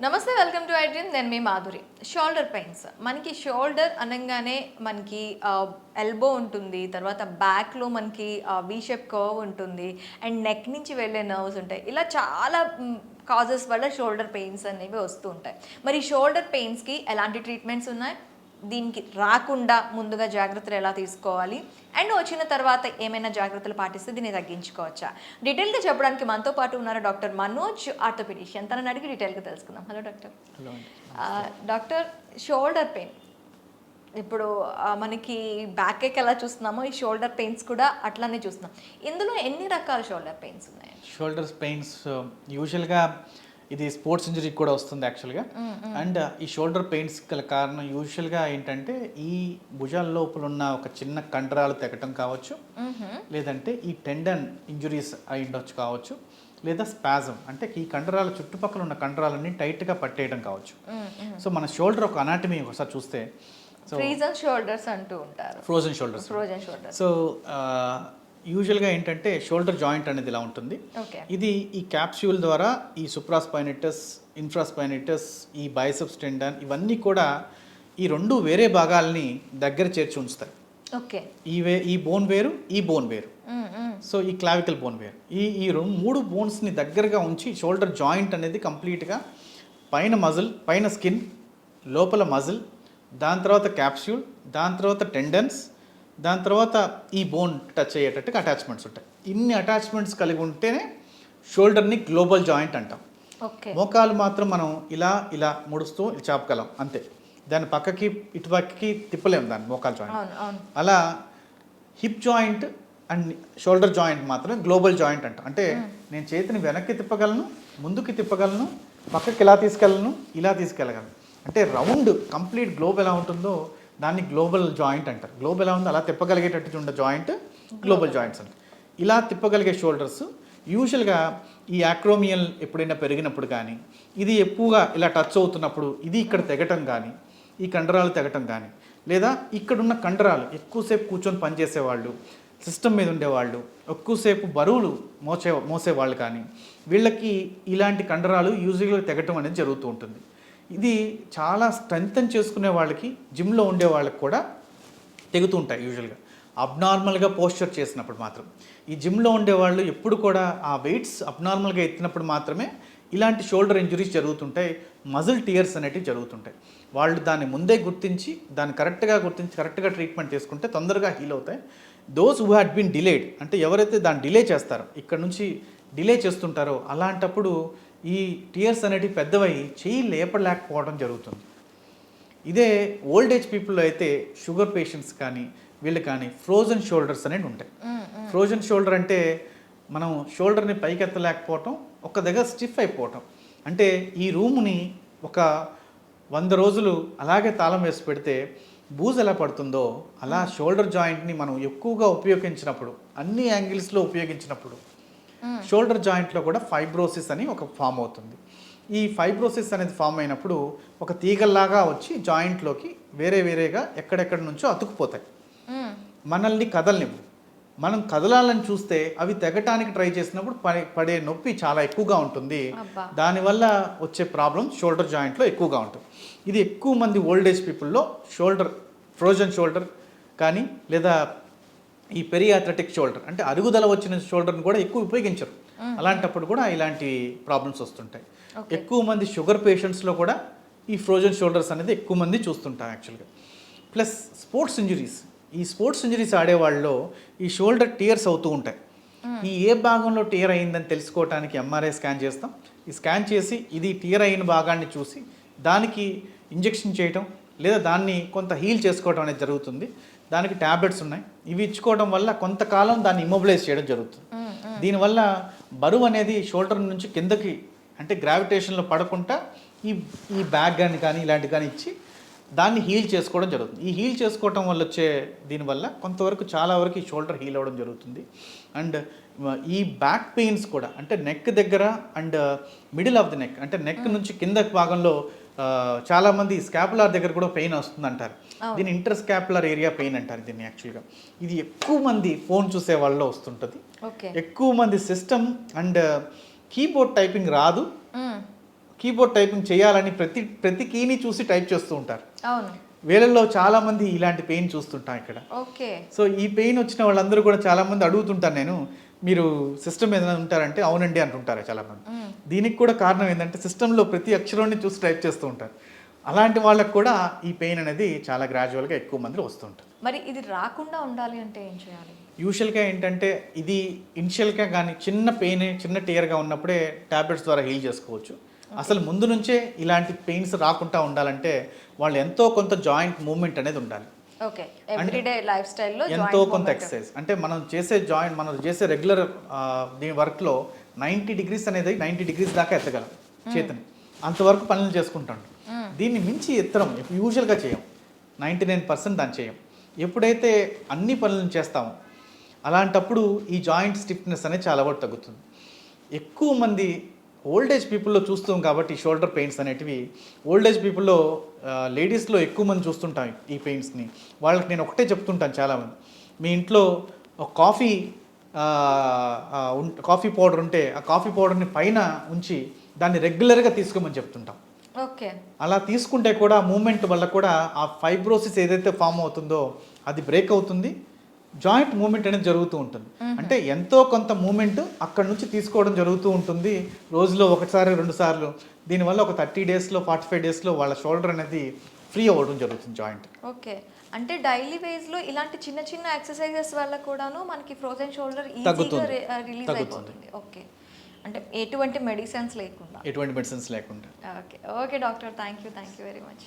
నమస్తే, welcome to iDream. నేను మీ Madhuri. Shoulder pains, మనకి షోల్డర్ అనగానే మనకి ఎల్బో ఉంటుంది, తర్వాత బ్యాక్లో మనకి వీ షేప్ కర్వ్ ఉంటుంది, అండ్ నెక్ నుంచి వెళ్ళే నర్వ్స్ ఉంటాయి. ఇలా చాలా కాజెస్ వల్ల షోల్డర్ పెయిన్స్ అనేవి వస్తూ ఉంటాయి. మరి షోల్డర్ పెయిన్స్కి ఎలాంటి ట్రీట్మెంట్స్ ఉన్నాయి, దీనికి రాకుండా ముందుగా జాగ్రత్తలు ఎలా తీసుకోవాలి, అండ్ వచ్చిన తర్వాత ఏమైనా జాగ్రత్తలు పాటిస్తే దీన్ని తగ్గించుకోవచ్చా, డీటెయిల్గా చెప్పడానికి మనతో పాటు ఉన్నారు డాక్టర్ మనోజ్, ఆర్థోపెడిషియన్. తనని అడిగి డీటెయిల్గా తెలుసుకుందాం. Hello doctor. Doctor, shoulder pain ఇప్పుడు మనకి బ్యాక్ ఏక్ ఎలా చూస్తున్నామో ఈ షోల్డర్ పెయిన్స్ కూడా అట్లానే చూస్తున్నాం. ఇందులో ఎన్ని రకాల షోల్డర్ పెయిన్స్ ఉన్నాయి? షోల్డర్ పెయిన్స్ యూజువల్గా ఇది స్పోర్ట్స్ ఇంజరీ కూడా వస్తుంది యాక్చువల్గా. అండ్ ఈ షోల్డర్ పెయిన్స్ గల కారణం యూజువల్గా ఏంటంటే ఈ భుజాల లోపల ఉన్న ఒక చిన్న కండరాలు తెగటం కావచ్చు, లేదంటే ఈ టెండన్ ఇంజురీస్ అయి ఉండొచ్చు కావచ్చు, లేదా స్పాజం అంటే ఈ కండరాల చుట్టుపక్కల ఉన్న కండరాలన్నీ టైట్గా పట్టేయడం కావచ్చు. సో మన షోల్డర్ ఒక అనాటమీ ఒకసారి చూస్తే ఫ్రోజన్ షోల్డర్స్ అంటూ ఉంటారు. Frozen shoulders. సో యూజువల్గా ఏంటంటే షోల్డర్ జాయింట్ అనేది ఇలా ఉంటుంది. ఇది ఈ క్యాప్స్యూల్ ద్వారా ఈ సుప్రాస్పైనటస్, ఇన్ఫ్రాస్పైనటస్, ఈ బైసెప్స్ టెండన్ ఇవన్నీ కూడా ఈ రెండు వేరే భాగాల్ని దగ్గర చేర్చి ఉంచుతాయి. ఓకే, ఈ బోన్ వేరు, ఈ బోన్ వేరు. సో ఈ క్లావికల్ బోన్ వేరు. ఈ మూడు బోన్స్ని దగ్గరగా ఉంచి షోల్డర్ జాయింట్ అనేది కంప్లీట్గా పైన మజిల్, పైన స్కిన్, లోపల మజిల్, దాని తర్వాత క్యాప్స్యూల్, దాని తర్వాత టెండన్స్, దాని తర్వాత ఈ బోన్ టచ్ అయ్యేటట్టుగా అటాచ్మెంట్స్ ఉంటాయి. ఇన్ని అటాచ్మెంట్స్ కలిగి ఉంటేనే షోల్డర్ని గ్లోబల్ జాయింట్ అంటాం. మోకాలు మాత్రం మనం ఇలా ఇలా ముడుస్తూ చాపగలం అంతే, దాని పక్కకి ఇటు పక్కకి తిప్పలేము దాన్ని మోకాలు జాయింట్. అలా hip joint and shoulder joint మాత్రం గ్లోబల్ జాయింట్ అంటాం. అంటే నేను చేతిని వెనక్కి తిప్పగలను, ముందుకి తిప్పగలను, పక్కకి ఇలా తీసుకెళ్ళను, ఇలా తీసుకెళ్ళగలను. అంటే రౌండ్ కంప్లీట్ గ్లోబ్ ఎలా ఉంటుందో దాన్ని గ్లోబల్ జాయింట్ అంటారు. గ్లోబ్ ఎలా ఉందో అలా తిప్పగలిగేటట్టు ఉండే జాయింట్ గ్లోబల్ జాయింట్స్ అంటారు. ఇలా తిప్పగలిగే షోల్డర్స్ యూజువల్గా ఈ యాక్రోమియల్ ఎప్పుడైనా పెరిగినప్పుడు కానీ, ఇది ఎక్కువగా ఇలా టచ్ అవుతున్నప్పుడు ఇది ఇక్కడ తెగటం కానీ, ఈ కండరాలు తెగటం కానీ, లేదా ఇక్కడున్న కండరాలు ఎక్కువసేపు కూర్చొని పనిచేసేవాళ్ళు, సిస్టమ్ మీద ఉండేవాళ్ళు, ఎక్కువసేపు బరువులు మోసేవాళ్ళు కానీ వీళ్ళకి ఇలాంటి కండరాలు యూజువల్గా తెగటం అనేది జరుగుతూ ఉంటుంది. ఇది చాలా స్ట్రెంగ్తన్ చేసుకునే వాళ్ళకి, జిమ్లో ఉండే వాళ్ళకి కూడా తెగుతూ ఉంటాయి యూజువల్గా. అబ్నార్మల్గా పోస్చర్ చేసినప్పుడు మాత్రం. ఈ జిమ్లో ఉండేవాళ్ళు ఎప్పుడు కూడా ఆ వెయిట్స్ అబ్నార్మల్గా ఎత్తినప్పుడు మాత్రమే ఇలాంటి షోల్డర్ ఇంజరీస్ జరుగుతుంటాయి, మజిల్ టియర్స్ అనేటివి జరుగుతుంటాయి. వాళ్ళు దాన్ని ముందే గుర్తించి దాన్ని కరెక్ట్గా ట్రీట్మెంట్ చేసుకుంటే తొందరగా హీల్ అవుతాయి. Those who had been delayed, అంటే ఎవరైతే దాన్ని డిలే చేస్తారో, ఇక్కడ నుంచి డిలే చేస్తుంటారో అలాంటప్పుడు ఈ టియర్స్ అనేటివి పెద్దవై చెయ్యి లేపలేకపోవడం జరుగుతుంది. ఇదే ఓల్డ్ ఏజ్ పీపుల్లో అయితే షుగర్ పేషెంట్స్ కానీ వీళ్ళు కానీ ఫ్రోజన్ షోల్డర్స్ అనేవి ఉంటాయి. ఫ్రోజన్ షోల్డర్ అంటే మనం షోల్డర్ని పైకెత్తలేకపోవటం, ఒక దగ్గర స్టిఫ్ అయిపోవటం. అంటే ఈ రూమ్ని ఒక 100 రోజులు అలాగే తాళం వేసి పెడితే బూజు ఎలా పడుతుందో అలా షోల్డర్ జాయింట్ని మనం ఎక్కువగా ఉపయోగించినప్పుడు, అన్ని యాంగిల్స్లో ఉపయోగించినప్పుడు షోల్డర్ జాయింట్లో కూడా ఫైబ్రోసిస్ అని ఒక ఫామ్ అవుతుంది. ఈ ఫైబ్రోసిస్ అనేది ఫామ్ అయినప్పుడు ఒక తీగల్లాగా వచ్చి జాయింట్లోకి వేరేగా ఎక్కడెక్కడి నుంచో అతుకుపోతాయి. మనల్ని కదలనివ్వు. మనం కదలాలని చూస్తే అవి తెగటానికి ట్రై చేసినప్పుడు పడే నొప్పి చాలా ఎక్కువగా ఉంటుంది. దానివల్ల వచ్చే ప్రాబ్లం షోల్డర్ జాయింట్లో ఎక్కువగా ఉంటుంది. ఇది ఎక్కువ మంది ఓల్డ్ ఏజ్ పీపుల్లో ఫ్రోజన్ షోల్డర్ కానీ, లేదా ఈ పెరియాథ్లెటిక్ షోల్డర్ అంటే అరుగుదల వచ్చిన షోల్డర్ని కూడా ఎక్కువ ఉపయోగించరు. అలాంటప్పుడు కూడా ఇలాంటి ప్రాబ్లమ్స్ వస్తుంటాయి. ఎక్కువ మంది షుగర్ పేషెంట్స్లో కూడా ఈ ఫ్రోజన్ షోల్డర్స్ అనేది ఎక్కువ మంది చూస్తుంటారు యాక్చువల్గా. ప్లస్ స్పోర్ట్స్ ఇంజరీస్ ఆడేవాళ్ళలో ఈ షోల్డర్ టియర్స్ అవుతూ ఉంటాయి. ఈ ఏ భాగంలో టియర్ అయిందని తెలుసుకోవడానికి ఎంఆర్ఐ స్కాన్ చేస్తాం. ఈ స్కాన్ చేసి ఇది టియర్ అయిన భాగాన్ని చూసి దానికి ఇంజెక్షన్ చేయటం, లేదా దాన్ని కొంత హీల్ చేసుకోవడం అనేది జరుగుతుంది. దానికి ట్యాబ్లెట్స్ ఉన్నాయి. ఇవి ఇచ్చుకోవడం వల్ల కొంతకాలం దాన్ని ఇమ్మొబిలైజ్ చేయడం జరుగుతుంది. దీనివల్ల బరువు అనేది షోల్డర్ నుంచి కిందకి, అంటే గ్రావిటేషన్లో పడకుండా ఈ బ్యాగ్ కానీ ఇలాంటివి కానీ ఇచ్చి దాన్ని హీల్ చేసుకోవడం జరుగుతుంది. ఈ హీల్ చేసుకోవడం వల్ల వచ్చే దీనివల్ల కొంతవరకు చాలా వరకు ఈ షోల్డర్ హీల్ అవ్వడం జరుగుతుంది. అండ్ ఈ బ్యాక్ పెయిన్స్ కూడా, అంటే నెక్ దగ్గర and middle of the neck, అంటే నెక్ నుంచి కింద భాగంలో చాలామంది స్కాపులర్ దగ్గర కూడా పెయిన్ వస్తుంది అంటారు. దీన్ని ఇంటర్ స్కాపులర్ ఏరియా పెయిన్ అంటారు దీన్ని యాక్చువల్గా. ఇది ఎక్కువ మంది ఫోన్ చూసే వాళ్ళలో వస్తుంటుంది. ఎక్కువ మంది సిస్టమ్ అండ్ కీబోర్డ్ టైపింగ్ రాదు, కీబోర్డ్ టైపింగ్ చేయాలని ప్రతి కీని చూసి టైప్ చేస్తూ ఉంటారు. అవును. వేళల్లో చాలామంది ఇలాంటి పెయిన్ చూస్తుంటాం ఇక్కడ. ఓకే. సో ఈ పెయిన్ వచ్చిన వాళ్ళందరూ కూడా చాలామంది అడుగుతుంటాను నేను, మీరు సిస్టమ్ ఏదైనా ఉంటారంటే అవునండి అంటుంటారు చాలామంది. దీనికి కూడా కారణం ఏంటంటే సిస్టంలో ప్రతి అక్షరాన్ని చూసి టైప్ చేస్తూ ఉంటారు. అలాంటి వాళ్ళకు కూడా ఈ పెయిన్ అనేది చాలా గ్రాడ్యువల్గా ఎక్కువ మందిలో వస్తుంటుంది. మరి ఇది రాకుండా ఉండాలి అంటే ఏం చేయాలి? యూజువల్గా ఏంటంటే ఇది ఇనిషియల్గా కానీ చిన్న పెయిన్ చిన్న టీయర్గా ఉన్నప్పుడే ట్యాబ్లెట్స్ ద్వారా హీల్ చేసుకోవచ్చు. అసలు ముందు నుంచే ఇలాంటి పెయిన్స్ రాకుండా ఉండాలంటే వాళ్ళు ఎంతో కొంత జాయింట్ మూవ్మెంట్ అనేది ఉండాలి. ఓకే. ఎవ్రీడే లైఫ్ స్టైల్లో ఎంతో కొంత ఎక్సర్సైజ్ అంటే మనం చేసే రెగ్యులర్ దీని వర్క్లో 90 డిగ్రీస్ అనేది 90 డిగ్రీస్ దాకా ఎత్తగలం చేతిని, అంతవరకు పనులు చేసుకుంటాం. దీన్ని మించి ఎత్తడం యూజువల్గా చేయం, 99% దాన్ని చేయం. ఎప్పుడైతే అన్ని పనులను చేస్తామో అలాంటప్పుడు ఈ జాయింట్ స్టిఫ్నెస్ అనేది చాలా వరకు తగ్గుతుంది. ఎక్కువ మంది ఓల్డేజ్ పీపుల్లో చూస్తాం కాబట్టి షోల్డర్ పెయిన్స్ అనేటివి ఓల్డేజ్ పీపుల్లో లేడీస్లో ఎక్కువ మంది చూస్తుంటాం ఈ పెయిన్స్ని. వాళ్ళకి నేను ఒకటే చెప్తుంటాను చాలామంది, మీ ఇంట్లో ఒక కాఫీ పౌడర్ ఉంటే ఆ కాఫీ పౌడర్ని పైన ఉంచి దాన్ని రెగ్యులర్గా తీసుకోమని చెప్తుంటాం. ఓకే. అలా తీసుకుంటే కూడా మూమెంట్ వల్ల కూడా ఆ ఫైబ్రోసిస్ ఏదైతే ఫామ్ అవుతుందో అది బ్రేక్ అవుతుంది, జాయింట్ మూమెంట్ అనేది జరుగుతూ ఉంటుంది. అంటే ఎంతో కొంత మూమెంట్ అక్కడ నుంచి తీసుకోవడం జరుగుతూ ఉంటుంది రోజులో ఒకసారి 2 సార్లు. దీనివల్ల ఒక 30 డేస్లో 45 డేస్లో వాళ్ళ షోల్డర్ అనేది ఫ్రీ అవ్వడం జరుగుతుంది జాయింట్. ఓకే. అంటే డైలీ వేస్లో ఇలాంటి చిన్న చిన్న ఎక్సర్సైజెస్ వల్ల కూడాను మనకి ఫ్రోజన్ షోల్డర్ ఈజీగా రిలీజ్ అయిపోతుంది. ఓకే. అంటే ఎటువంటి మెడిసిన్స్ లేకుండా. ఎటువంటి మెడిసిన్స్ లేకుండా. Okay. Okay doctor, thank you very much.